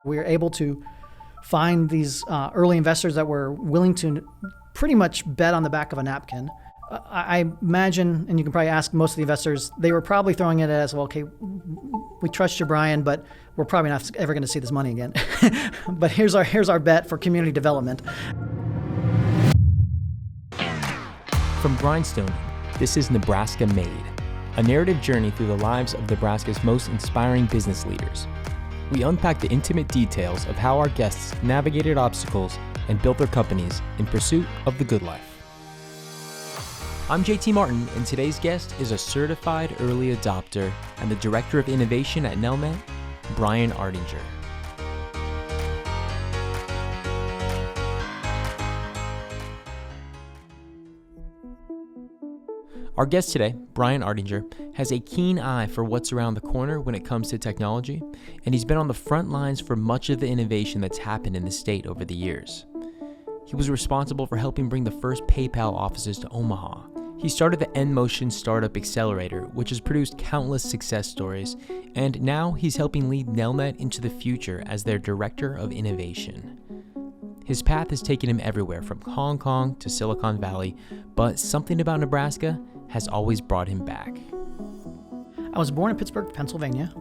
We were able to find these early investors that were willing to pretty much bet on the back of a napkin. I imagine, and you can probably ask most of the investors, they were probably throwing it as, well, okay, we trust you, Brian, but we're probably not ever going to see this money again. But here's our bet for community development. From Grindstone, this is Nebraska Made, a narrative journey through the lives of Nebraska's most inspiring business leaders. We unpack the intimate details of how our guests navigated obstacles and built their companies in pursuit of the good life. I'm JT Martin, and today's guest is a certified early adopter and the Director of Innovation at Nelnet, Brian Ardinger. Our guest today, Brian Ardinger, has a keen eye for what's around the corner when it comes to technology, and he's been on the front lines for much of the innovation that's happened in the state over the years. He was responsible for helping bring the first PayPal offices to Omaha. He started the NMotion Startup Accelerator, which has produced countless success stories, and now he's helping lead Nelnet into the future as their Director of Innovation. His path has taken him everywhere from Hong Kong to Silicon Valley, but something about Nebraska has always brought him back. I was born in Pittsburgh, Pennsylvania.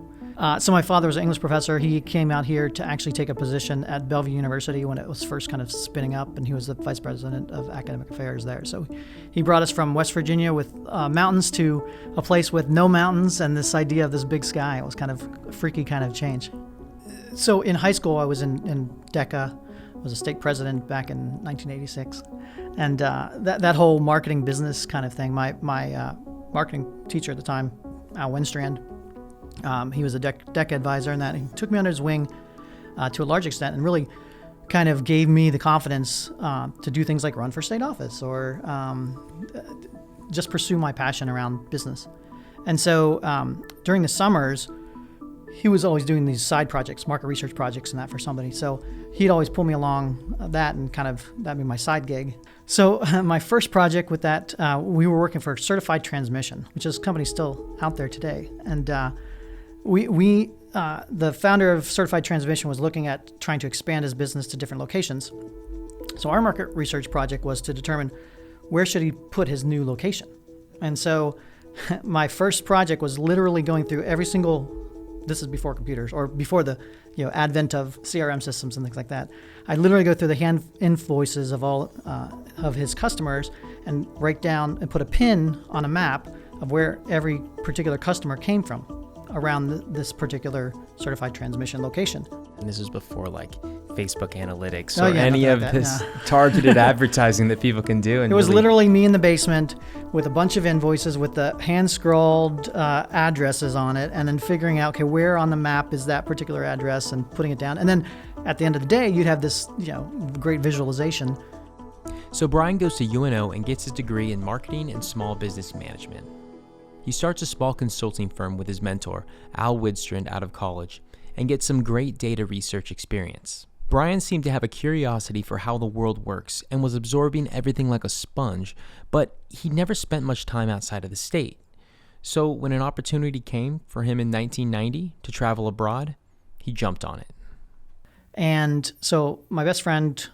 So my father was an English professor. He came out here to actually take a position at Bellevue University when it was first kind of spinning up, and he was the vice president of academic affairs there. So he brought us from West Virginia with mountains to a place with no mountains and this idea of this big sky. It was kind of a freaky kind of change. So in high school, I was in DECA. I was a state president back in 1986. And that whole marketing business kind of thing, my marketing teacher at the time, Al Winstrand, he was a DECA advisor, and that he took me under his wing to a large extent and really kind of gave me the confidence to do things like run for state office or just pursue my passion around business. And so during the summers, he was always doing these side projects, market research projects and that for somebody. So he'd always pull me along that and kind of that'd be my side gig. So my first project with that, we were working for Certified Transmission, which is a company still out there today. And the founder of Certified Transmission was looking at trying to expand his business to different locations. So our market research project was to determine where should he put his new location. And so my first project was literally going through every single, this is before computers or before the advent of CRM systems and things like that. I literally go through the hand invoices of all of his customers and write down and put a pin on a map of where every particular customer came from around this particular Certified Transmission location. And this is before like Facebook analytics or any of this targeted advertising that people can do. And it was literally me in the basement with a bunch of invoices with the hand-scrawled addresses on it, and then figuring out, okay, where on the map is that particular address and putting it down. And then at the end of the day, you'd have this great visualization. So Brian goes to UNO and gets his degree in marketing and small business management. He starts a small consulting firm with his mentor, Al Winstrand, out of college, and gets some great data research experience. Brian seemed to have a curiosity for how the world works and was absorbing everything like a sponge, but he never spent much time outside of the state. So when an opportunity came for him in 1990 to travel abroad, he jumped on it. And so my best friend,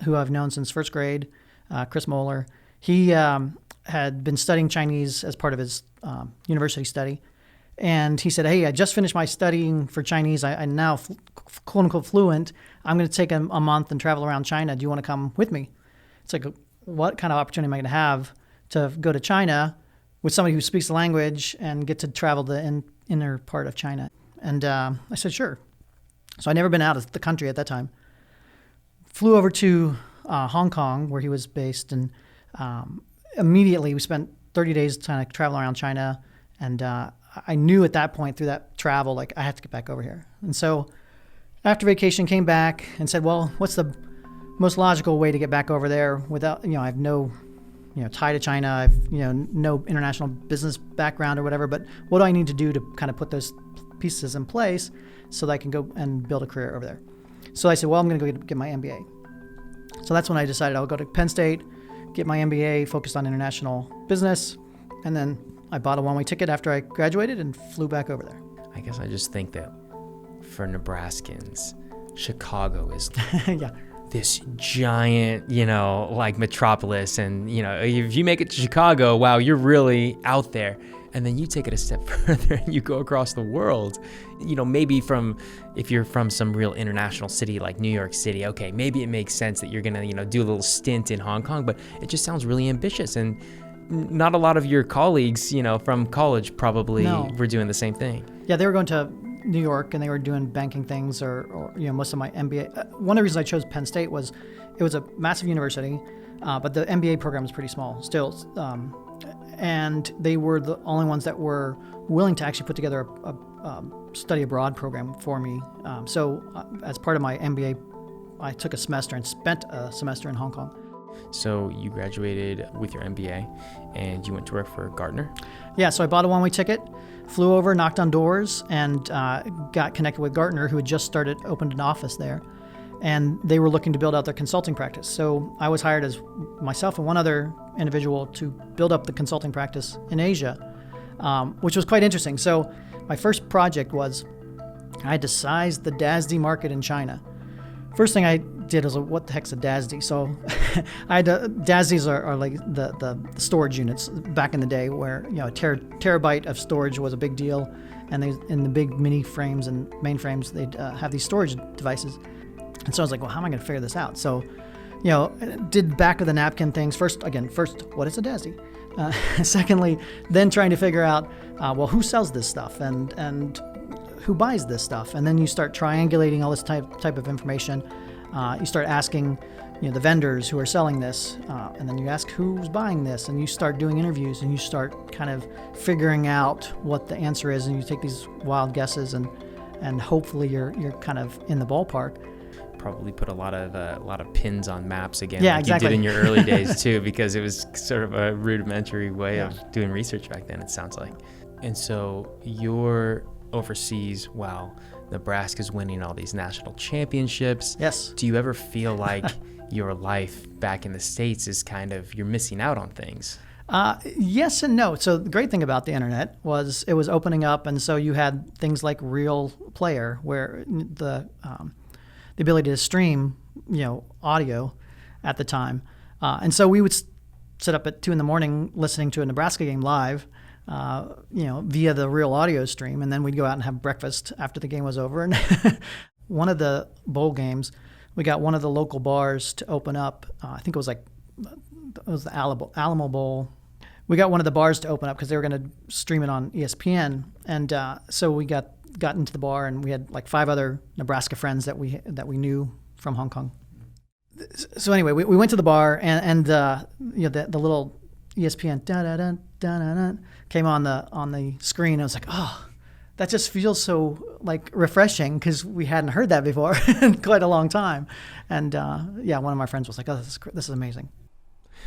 who I've known since first grade, Chris Moeller, he had been studying Chinese as part of his university study. And he said, hey, I just finished my studying for Chinese. I'm now quote unquote fluent. I'm going to take a month and travel around China. Do you want to come with me? It's like, what kind of opportunity am I going to have to go to China with somebody who speaks the language and get to travel the inner part of China? And I said, sure. So I'd never been out of the country at that time. Flew over to Hong Kong, where he was based, and immediately we spent 30 days trying to travel around China. And I knew at that point through that travel, like, I have to get back over here. And so after vacation, came back and said, well, what's the most logical way to get back over there without, I have no, tie to China. I've, no international business background or whatever, but what do I need to do to kind of put those pieces in place so that I can go and build a career over there? So I said, well, I'm going to go get my MBA. So that's when I decided I'll go to Penn State, get my MBA, focused on international business, and then I bought a one-way ticket after I graduated and flew back over there. I guess I just think that for Nebraskans, Chicago is Yeah. this giant, like metropolis. And, if you make it to Chicago, wow, you're really out there. And then you take it a step further and you go across the world. Maybe if you're from some real international city like New York City, okay, maybe it makes sense that you're going to, do a little stint in Hong Kong, but it just sounds really ambitious. And not a lot of your colleagues, from college probably were doing the same thing. Yeah, they were going to New York and they were doing banking things or most of my MBA. One of the reasons I chose Penn State was it was a massive university, but the MBA program was pretty small still. And they were the only ones that were willing to actually put together a study abroad program for me. So as part of my MBA, I took a semester and spent a semester in Hong Kong. So you graduated with your MBA and you went to work for Gartner? Yeah, so I bought a one-way ticket, flew over, knocked on doors, and got connected with Gartner, who had just opened an office there. And they were looking to build out their consulting practice. So I was hired as myself and one other individual to build up the consulting practice in Asia, which was quite interesting. So my first project was I had to size the DASD market in China. First thing I did was, what the heck's a DASD? So DASDs are like the storage units back in the day where, a terabyte of storage was a big deal. And in the big mini frames and mainframes, they'd have these storage devices. And so I was like, well, how am I going to figure this out? So, did back of the napkin things. First, what is a DASD? Secondly, then trying to figure out, who sells this stuff and who buys this stuff? And then you start triangulating all this type of information. You start asking, the vendors who are selling this, and then you ask who's buying this, and you start doing interviews, and you start kind of figuring out what the answer is, and you take these wild guesses, and hopefully you're kind of in the ballpark. Probably put a lot of pins on maps again, yeah, like exactly. you did in your early days too, because it was sort of a rudimentary way of doing research back then, it sounds like. And so you're overseas while Nebraska's winning all these national championships. Yes. Do you ever feel like your life back in the States is kind of, you're missing out on things? Yes and no. So the great thing about the internet was it was opening up, and so you had things like Real Player, where the ability to stream, audio at the time. And so we would sit up at 2 a.m. listening to a Nebraska game live, via the Real audio stream. And then we'd go out and have breakfast after the game was over. And one of the bowl games, we got one of the local bars to open up. I think it was the Alamo Bowl. We got one of the bars to open up because they were going to stream it on ESPN. And so we got into the bar, and we had like 5 other Nebraska friends that we knew from Hong Kong. So anyway, we went to the bar, and the little ESPN came on the screen. I was like, oh, that just feels so like refreshing, because we hadn't heard that before in quite a long time. And one of my friends was like, oh, this is amazing.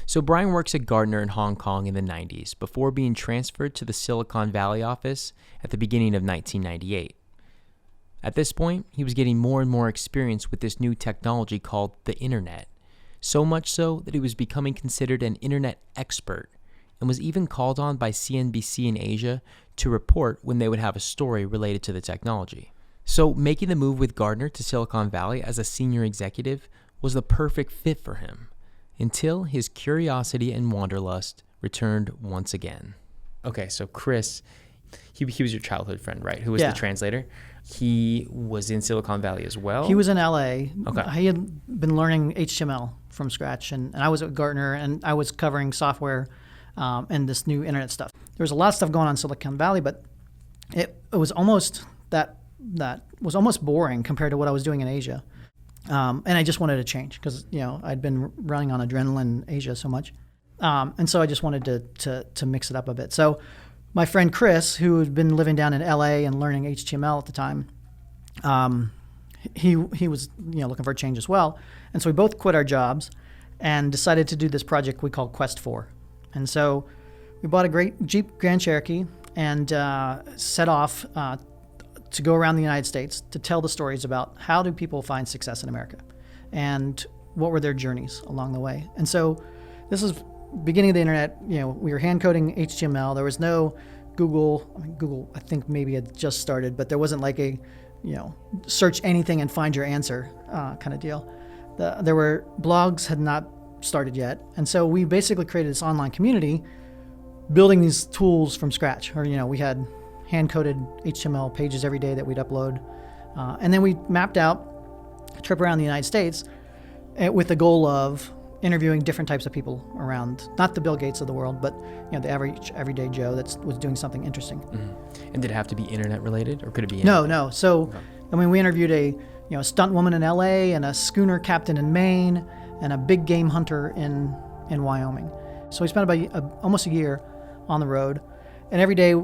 So Brian works at Gartner in Hong Kong in the 90s before being transferred to the Silicon Valley office at the beginning of 1998. At this point, he was getting more and more experience with this new technology called the internet, so much so that he was becoming considered an internet expert and was even called on by CNBC in Asia to report when they would have a story related to the technology. So making the move with Gartner to Silicon Valley as a senior executive was the perfect fit for him, until his curiosity and wanderlust returned once again. Okay, so Chris, he was your childhood friend, right? Who was the translator? He was in Silicon Valley as well? He was in LA. Okay. He had been learning HTML from scratch, and I was at Gartner, and I was covering software and this new internet stuff. There was a lot of stuff going on in Silicon Valley, but it was almost that was almost boring compared to what I was doing in Asia. And I just wanted to change because, I'd been running on adrenaline in Asia so much. And so I just wanted to mix it up a bit. So my friend Chris, who had been living down in LA and learning HTML at the time, he was, looking for a change as well. And so we both quit our jobs and decided to do this project we called Quest 4. And so we bought a great Jeep Grand Cherokee and set off to go around the United States to tell the stories about how do people find success in America and what were their journeys along the way. And so this is beginning of the internet. We were hand coding HTML. There was no Google. Google, I think maybe had just started, but there wasn't like a search anything and find your answer kind of deal. There were blogs had not started yet. And so we basically created this online community building these tools from scratch. Or, we had hand-coded HTML pages every day that we'd upload. And then we mapped out a trip around the United States with the goal of interviewing different types of people around, not the Bill Gates of the world, but the average everyday Joe that was doing something interesting. Mm-hmm. And did it have to be internet related, or could it be? No. So, okay. We interviewed a stunt woman in LA and a schooner captain in Maine and a big game hunter in Wyoming. So we spent about almost a year on the road, and every day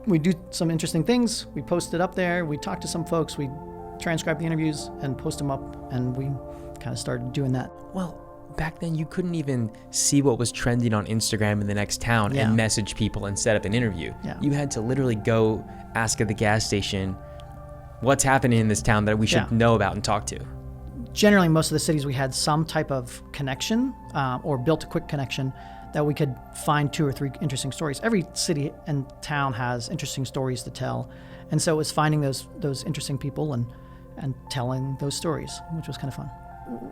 we do some interesting things. We post it up there. We talk to some folks. We transcribe the interviews and post them up, and we kind of started doing that. Well, back then you couldn't even see what was trending on Instagram in the next town and message people and set up an interview. Yeah. You had to literally go ask at the gas station what's happening in this town that we should know about and talk to. Generally, most of the cities we had some type of connection or built a quick connection that we could find 2 or 3 interesting stories. Every city and town has interesting stories to tell. And so it was finding those interesting people and telling those stories, which was kind of fun.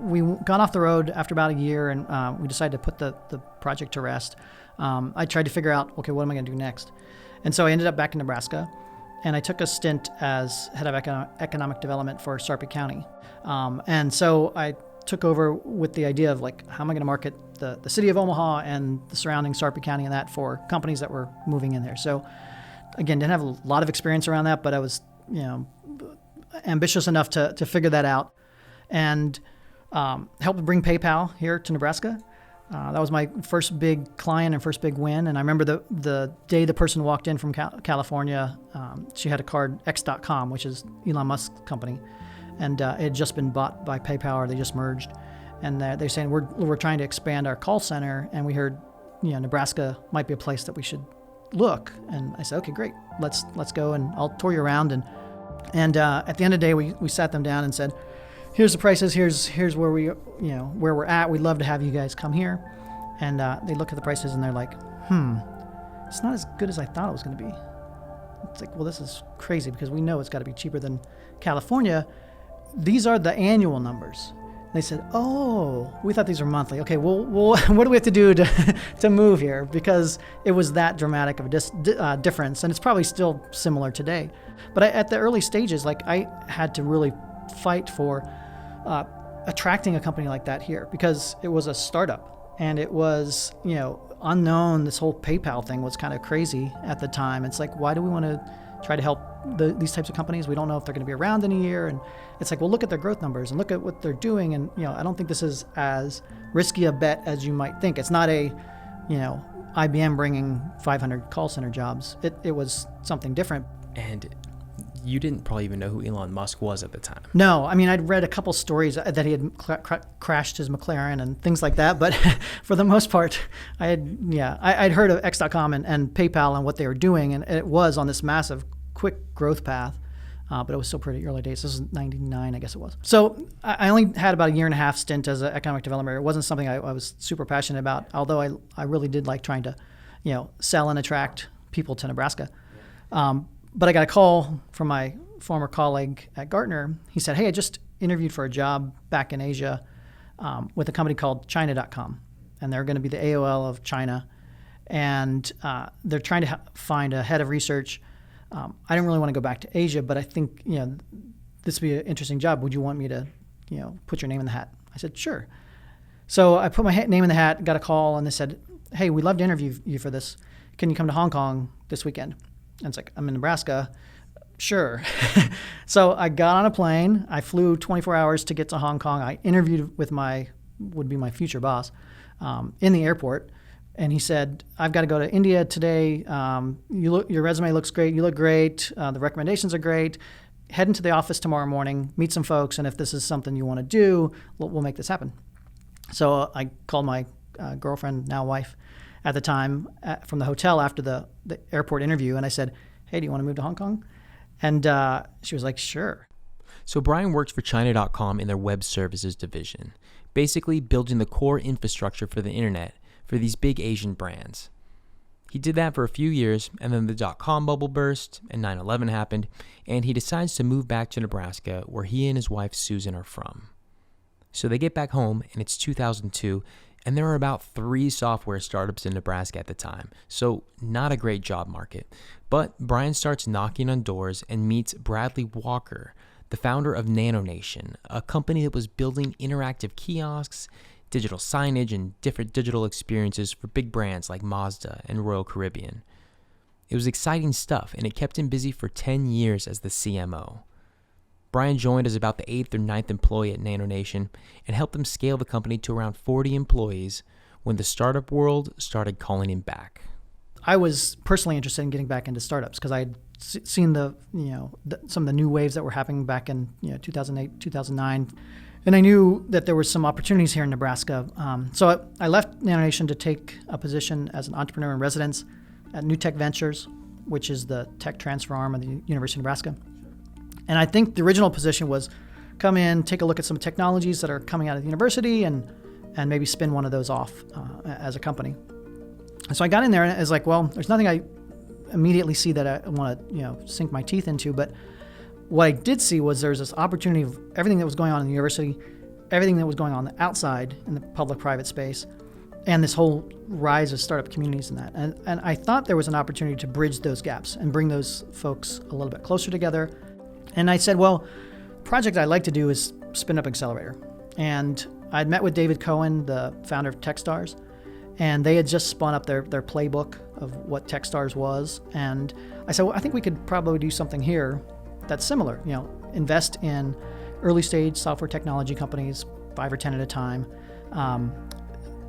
We got off the road after about a year, and we decided to put the project to rest. I tried to figure out, okay, what am I going to do next? And so I ended up back in Nebraska, and I took a stint as head of economic development for Sarpy County. And so I took over with the idea of, how am I going to market the city of Omaha and the surrounding Sarpy County and that for companies that were moving in there. So again, didn't have a lot of experience around that, but I was, ambitious enough to figure that out. And helped bring PayPal here to Nebraska. That was my first big client and first big win. And I remember the day the person walked in from California, she had a card, X.com, which is Elon Musk's company. And it had just been bought by PayPal, or they just merged. And they're saying, we're trying to expand our call center, and we heard, Nebraska might be a place that we should look. And I said, okay, great, let's go, and I'll tour you around. And at the end of the day, we sat them down and said, here's the prices, here's where where we're at. We'd love to have you guys come here. And they look at the prices and they're like, it's not as good as I thought it was going to be. It's like, well, this is crazy because we know it's got to be cheaper than California. These are the annual numbers. And they said, oh, we thought these were monthly. Okay, well, what do we have to do to move here? Because it was that dramatic of a difference, and it's probably still similar today. But at the early stages, I had to really fight for attracting a company like that here, because it was a startup and it was, unknown. This whole PayPal thing was kind of crazy at the time. It's like, why do we want to try to help these types of companies? We don't know if they're going to be around in a year. And it's like, well, look at their growth numbers and look at what they're doing. And, I don't think this is as risky a bet as you might think. It's not a, IBM bringing 500 call center jobs. It was something different. And you didn't probably even know who Elon Musk was at the time. No, I'd read a couple stories that he had crashed his McLaren and things like that, but for the most part, I'd heard of X.com and PayPal and what they were doing, and it was on this massive, quick growth path, but it was still pretty early days. This was 99, I guess it was. So I only had about a year and a half stint as an economic developer. It wasn't something I was super passionate about, although I really did like trying to, sell and attract people to Nebraska. But I got a call from my former colleague at Gartner. He said, hey, I just interviewed for a job back in Asia with a company called China.com. And they're going to be the AOL of China. And they're trying to find a head of research. I didn't really want to go back to Asia, but I think, this would be an interesting job. Would you want me to, put your name in the hat? I said, sure. So I put my name in the hat, got a call, and they said, hey, we'd love to interview you for this. Can you come to Hong Kong this weekend? And it's like, I'm in Nebraska. Sure. So I got on a plane. I flew 24 hours to get to Hong Kong. I interviewed with would be my future boss in the airport. And he said, I've got to go to India today. Your resume looks great. You look great. The recommendations are great. Head into the office tomorrow morning, meet some folks. And if this is something you want to do, we'll make this happen. So I called my girlfriend, now wife, at the time from the hotel after the airport interview. And I said, hey, do you want to move to Hong Kong? And she was like, sure. So Brian works for China.com in their web services division, basically building the core infrastructure for the internet for these big Asian brands. He did that for a few years, and then the dot-com bubble burst, and 9/11 happened, and he decides to move back to Nebraska, where he and his wife Susan are from. So they get back home, and it's 2002, and there are about 3 software startups in Nebraska at the time, so not a great job market. But Brian starts knocking on doors and meets Bradley Walker, the founder of NanoNation, a company that was building interactive kiosks, digital signage, and different digital experiences for big brands like Mazda and Royal Caribbean. It was exciting stuff, and it kept him busy for 10 years as the CMO. Brian joined as about the 8th or 9th employee at NanoNation and helped them scale the company to around 40 employees when the startup world started calling him back. I was personally interested in getting back into startups because I had seen some of the new waves that were happening back in 2008, 2009. And I knew that there were some opportunities here in Nebraska. So I left NanoNation to take a position as an entrepreneur in residence at New Tech Ventures, which is the tech transfer arm of the University of Nebraska. And I think the original position was come in, take a look at some technologies that are coming out of the university, and maybe spin one of those off as a company. So I got in there, and it was like, well, there's nothing I immediately see that I want to sink my teeth into, but what I did see was there's this opportunity of everything that was going on in the university, everything that was going on outside in the public-private space, and this whole rise of startup communities in that. And I thought there was an opportunity to bridge those gaps and bring those folks a little bit closer together. And I said, well, the project I'd like to do is spin up Accelerator. And I'd met with David Cohen, the founder of Techstars, and they had just spun up their playbook of what Techstars was. And I said, well, I think we could probably do something here that's similar, invest in early stage software technology companies, 5 or 10 at a time,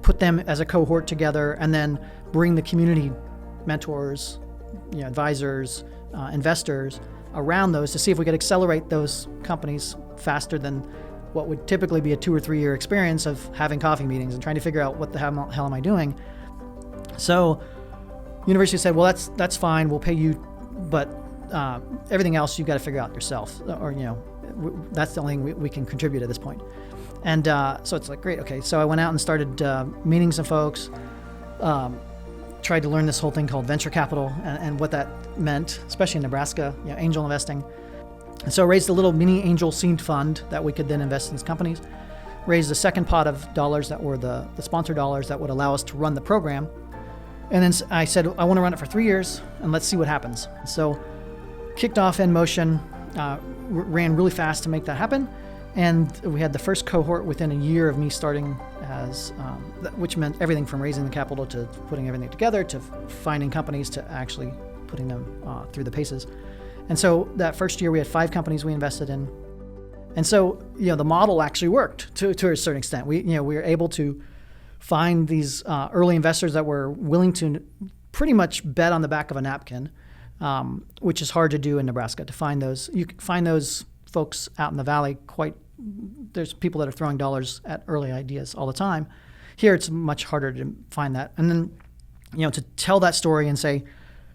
put them as a cohort together, and then bring the community mentors, advisors, investors around those to see if we could accelerate those companies faster than what would typically be a 2 or 3 year experience of having coffee meetings and trying to figure out what the hell am I doing. So university said, well, that's fine, we'll pay you, but everything else you've got to figure out yourself, or that's the only thing we can contribute at this point. And so it's like, great, okay. So I went out and started meeting some folks, tried to learn this whole thing called venture capital and what that meant, especially in Nebraska, angel investing. And so I raised a little mini angel seed fund that we could then invest in these companies. Raised a second pot of dollars that were the sponsor dollars that would allow us to run the program. And then I said, I want to run it for 3 years and let's see what happens. So kicked off NMotion, ran really fast to make that happen. And we had the first cohort within a year of me starting as, which meant everything from raising the capital to putting everything together to finding companies to actually putting them through the paces. And so that first year we had 5 companies we invested in. And so, the model actually worked to a certain extent. We were able to find these early investors that were willing to pretty much bet on the back of a napkin, which is hard to do in Nebraska. To find those, you can find those folks out in the valley there's people that are throwing dollars at early ideas all the time. Here it's much harder to find that. And then, to tell that story and say,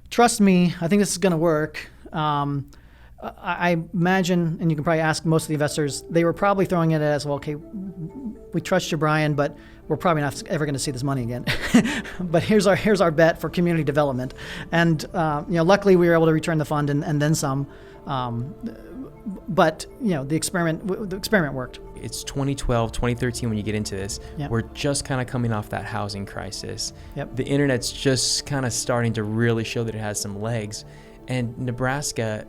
trust me, I think this is going to work. I imagine, and you can probably ask most of the investors, they were probably throwing it as, well, okay, we trust you, Brian, but we're probably not ever going to see this money again. But here's our bet for community development. And, luckily we were able to return the fund and then some. But the experiment worked. It's 2012, 2013 when you get into this. Yep. We're just kind of coming off that housing crisis. Yep. The internet's just kind of starting to really show that it has some legs. And Nebraska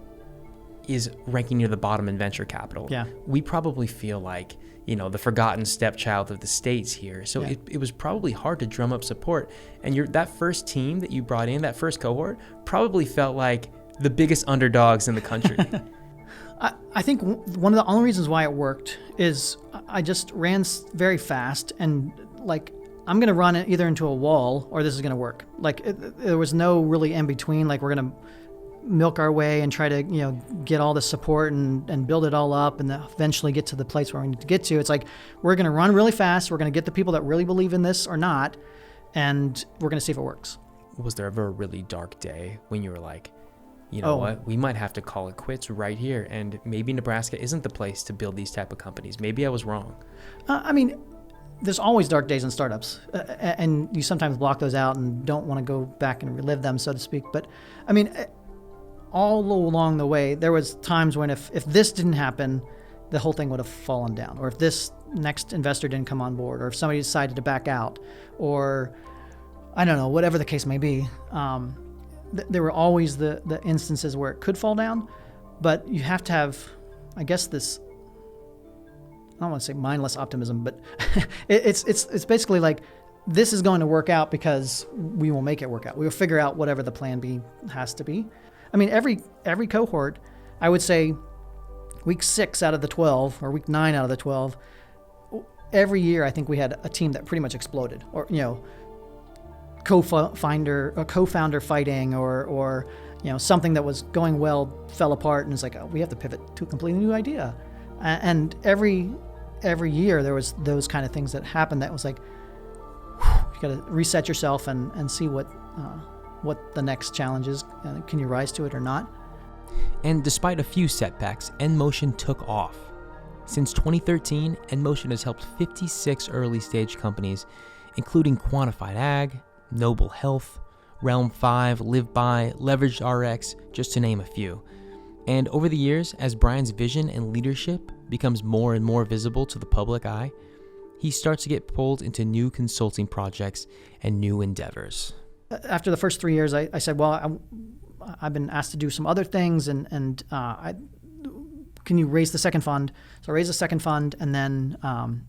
is ranking near the bottom in venture capital. Yeah. We probably feel like, the forgotten stepchild of the states here. So yeah. it was probably hard to drum up support. And that first team that you brought in, that first cohort, probably felt like the biggest underdogs in the country. I think one of the only reasons why it worked is I just ran very fast and I'm going to run it either into a wall or this is going to work. There was no really in between. We're going to milk our way and try to, get all the support and build it all up and eventually get to the place where we need to get to. It's like, we're going to run really fast. We're going to get the people that really believe in this or not. And we're going to see if it works. Was there ever a really dark day when you were like, what, we might have to call it quits right here, and maybe Nebraska isn't the place to build these type of companies? Maybe I was wrong. there's always dark days in startups, and you sometimes block those out and don't want to go back and relive them, so to speak. But I mean, all along the way, there was times when if this didn't happen, the whole thing would have fallen down, or if this next investor didn't come on board, or if somebody decided to back out, or I don't know, whatever the case may be. There were always the instances where it could fall down, but you have to have, I guess, this, I don't want to say mindless optimism, but it's basically like, this is going to work out because we will make it work out. We will figure out whatever the plan B has to be. I mean, every cohort, I would say week 6 out of the 12 or week 9 out of the 12, every year I think we had a team that pretty much exploded, or, co-founder fighting, or something that was going well fell apart, and it's like, oh, we have to pivot to a completely new idea. And every year there was those kind of things that happened that was like, you got to reset yourself and see what the next challenge is. Can you rise to it or not? And despite a few setbacks, NMotion took off. Since 2013, NMotion has helped 56 early-stage companies, including Quantified Ag, Noble Health, Realm 5, LiveBy, Leveraged RX, just to name a few. And over the years, as Brian's vision and leadership becomes more and more visible to the public eye, he starts to get pulled into new consulting projects and new endeavors. After the first 3 years, I said, well, I've been asked to do some other things, and can you raise the second fund? So I raised the second fund, and then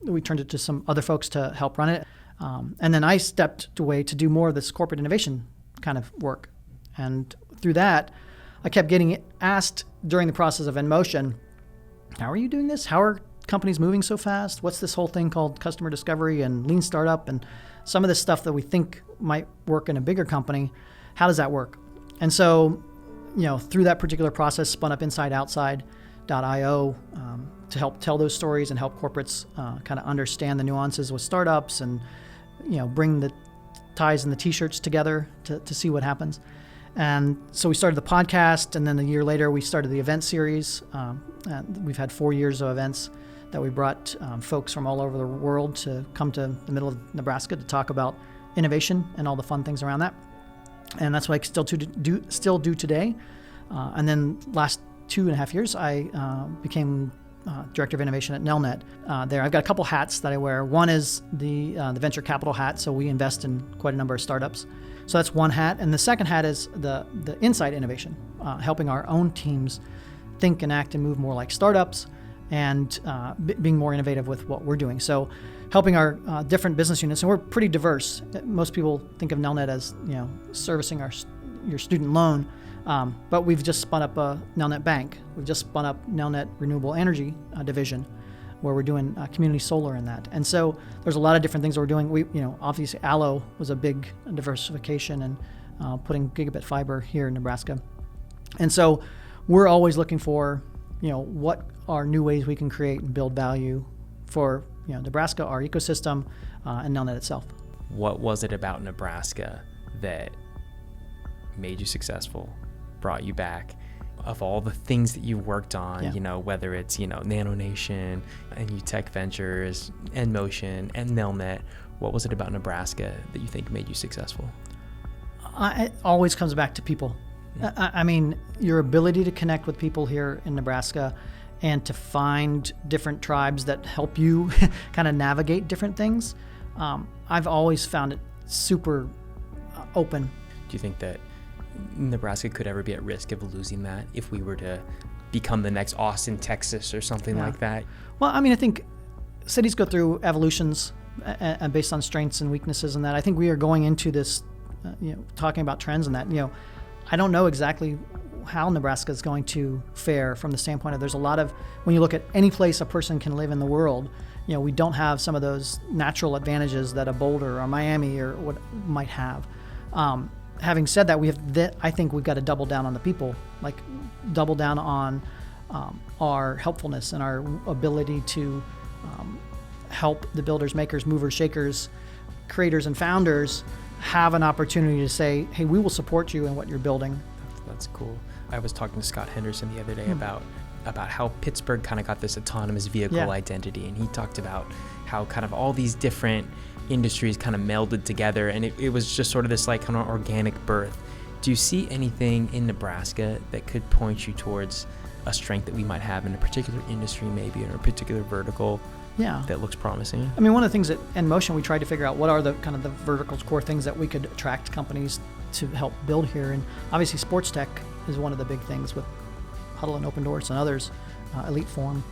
we turned it to some other folks to help run it. And then I stepped away to do more of this corporate innovation kind of work. And through that, I kept getting asked during the process of NMotion, how are you doing this? How are companies moving so fast? What's this whole thing called customer discovery and lean startup and some of this stuff that we think might work in a bigger company? How does that work? And so, through that particular process, spun up InsideOutside.io to help tell those stories and help corporates kind of understand the nuances with startups and, bring the ties and the t-shirts together to see what happens. And so we started the podcast, and then a year later we started the event series. And we've had 4 years of events that we brought folks from all over the world to come to the middle of Nebraska to talk about innovation and all the fun things around that. And that's what I still do today. And then last 2.5 years, I became Director of Innovation at Nelnet. There, I've got a couple hats that I wear. One is the venture capital hat, so we invest in quite a number of startups. So that's one hat. And the second hat is the inside innovation, helping our own teams think and act and move more like startups, and being more innovative with what we're doing. So helping our different business units, and we're pretty diverse. Most people think of Nelnet as servicing your student loan, but we've just spun up a Nelnet Bank. We've just spun up Nelnet Renewable Energy division, where we're doing community solar in that. And so there's a lot of different things that we're doing. We, obviously Allo was a big diversification and putting gigabit fiber here in Nebraska. And so we're always looking for, what are new ways we can create and build value for, Nebraska, our ecosystem, and Nelnet itself. What was it about Nebraska that made you successful, brought you back? Of all the things that you worked on, whether it's, NanoNation, and Tech Ventures, NMotion, and Nelnet, what was it about Nebraska that you think made you successful? It always comes back to people. I mean, your ability to connect with people here in Nebraska and to find different tribes that help you kind of navigate different things. I've always found it super open. Do you think that Nebraska could ever be at risk of losing that if we were to become the next Austin, Texas, or something like that? Well, I mean, I think cities go through evolutions based on strengths and weaknesses, and that I think we are going into this, talking about trends and that, I don't know exactly how Nebraska is going to fare from the standpoint of there's a lot of, when you look at any place a person can live in the world, we don't have some of those natural advantages that a Boulder or Miami or what might have. Having said that, I think we've got to double down on the people, like double down on our helpfulness and our ability to help the builders, makers, movers, shakers, creators, and founders have an opportunity to say, hey, we will support you in what you're building. That's cool. I was talking to Scott Henderson the other day about about how Pittsburgh kind of got this autonomous vehicle identity, and he talked about how kind of all these different industries kind of melded together, and it was just sort of this like kind of organic birth. Do you see anything in Nebraska that could point you towards a strength that we might have in a particular industry, maybe, or a particular vertical that looks promising? I mean, one of the things at NMotion, we tried to figure out what are the kind of the verticals, core things that we could attract companies to help build here. And obviously sports tech is one of the big things with Huddle and Open Doors and others, Elite Form,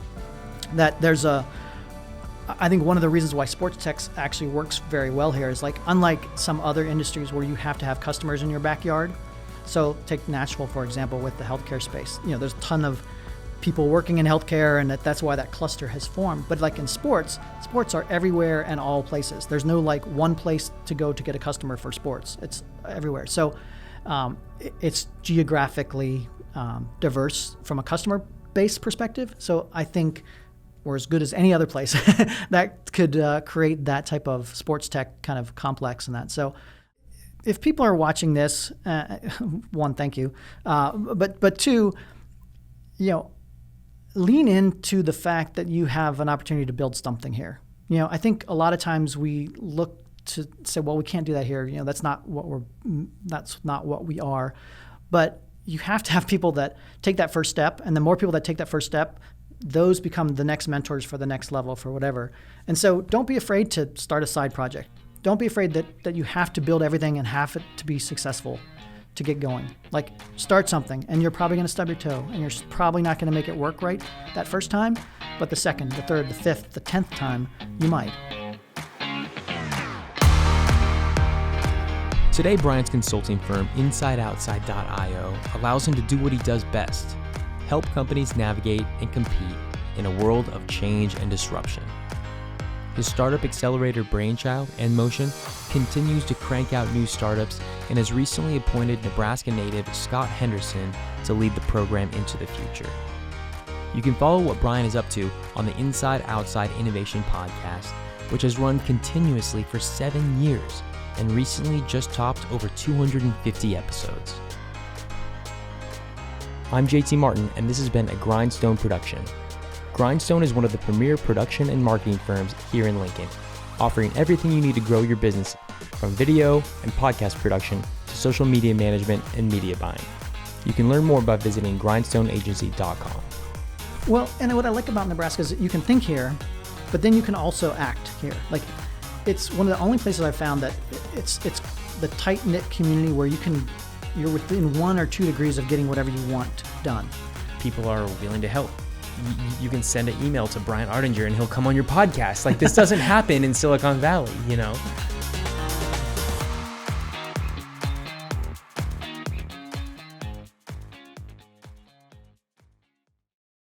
that there's I think one of the reasons why sports tech actually works very well here is like, unlike some other industries where you have to have customers in your backyard. So take Nashville, for example, with the healthcare space. There's a ton of people working in healthcare, and that's why that cluster has formed. But like in sports are everywhere and all places. There's no like one place to go to get a customer for sports. It's everywhere. So it's geographically diverse from a customer base perspective. So I think we're as good as any other place that could create that type of sports tech kind of complex and that. So if people are watching this, one, thank you. But two, lean into the fact that you have an opportunity to build something here. I think a lot of times we look to say, well, we can't do that here. That's not what we are. But you have to have people that take that first step, and the more people that take that first step, those become the next mentors for the next level for whatever. And so don't be afraid to start a side project. Don't be afraid that you have to build everything and have it to be successful to get going. Like, start something, and you're probably going to stub your toe, and you're probably not going to make it work right that first time, but the second, the third, the fifth, the 10th time, you might. Today, Brian's consulting firm, InsideOutside.io, allows him to do what he does best: help companies navigate and compete in a world of change and disruption. His startup accelerator brainchild, NMotion, continues to crank out new startups and has recently appointed Nebraska native Scott Henderson to lead the program into the future. You can follow what Brian is up to on the Inside Outside Innovation podcast, which has run continuously for 7 years and recently just topped over 250 episodes. I'm JT Martin, and this has been a Grindstone production. Grindstone is one of the premier production and marketing firms here in Lincoln, offering everything you need to grow your business, from video and podcast production to social media management and media buying. You can learn more by visiting grindstoneagency.com. Well, and what I like about Nebraska is that you can think here, but then you can also act here. Like, it's one of the only places I've found that it's the tight-knit community where you're within 1 or 2 degrees of getting whatever you want done. People are willing to help. You can send an email to Brian Ardinger and he'll come on your podcast. Like, this doesn't happen in Silicon Valley,